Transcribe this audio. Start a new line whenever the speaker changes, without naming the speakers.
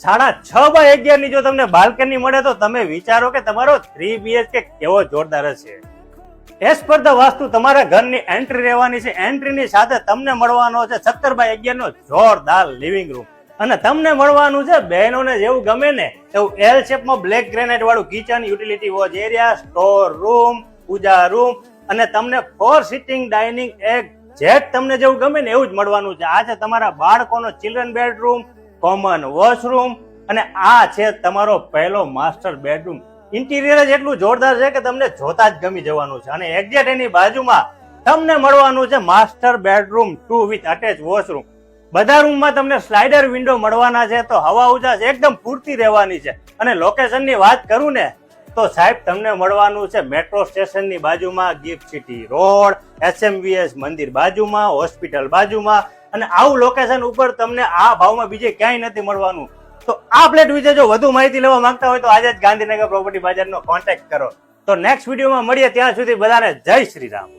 6.5 ની જો તમને બાલ્કની મળે તો તમે વિચારો કે તમારો 3 BHK કેવો જોરદાર હશે. એઝ પર ધ વાસ્તુ તમારા ઘરની એન્ટ્રી રહેવાની છે. એન્ટ્રીની સાથે તમને મળવાનો છે 17/11 નો જોરદાર લિવિંગ રૂમ. અને તમને મળવાનું છે બહેનોને જેવું ગમે ને એવું એલ શેપમાં બ્લેક ગ્રેનાઇટ વાળું kitchen, utility wash area, store room, puja room અને તમને 4 સિટિંગ ડાઇનિંગ જેટ તમને જેવું ગમે ને એવું જ મળવાનું છે. આ છે તમારા બાળકોનો ચિલ્ડ્રન બેડરૂમ, કોમન વોશરૂમ અને આ છે તમારો પહેલો માસ્ટર બેડરૂમ. ઇન્ટિરિયર જ એટલું જોરદાર છે કે તમને જોતા જ ગમી જવાનું છે. અને એક્ઝેક્ટ એની બાજુમાં તમને મળવાનું છે master bedroom 2 with attach washroom. બધા રૂમમાં તમને સ્લાઇડર વિન્ડો મળવાના છે તો હવા ઉજાસ એકદમ પૂરતી રહેવાની છે. અને લોકેશનની વાત કરું ને તો સાહેબ તમને મળવાનું છે મેટ્રો સ્ટેશનની બાજુમાં, ગિફ્ટ સિટી રોડ, SMVS મંદિર બાજુમાં, હોસ્પિટલ બાજુમાં. અને આવું લોકેશન ઉપર તમને આ ભાવમાં બીજે ક્યાંય નથી મળવાનું. તો આ ફ્લેટ વિશે જો વધુ માહિતી લેવા માંગતા હોય તો આજે જ ગાંધીનગર પ્રોપર્ટી બજારનો કોન્ટેક્ટ કરો. તો નેક્સ્ટ વિડીયોમાં મળીએ, ત્યાં સુધી બધાને જય શ્રી રામ.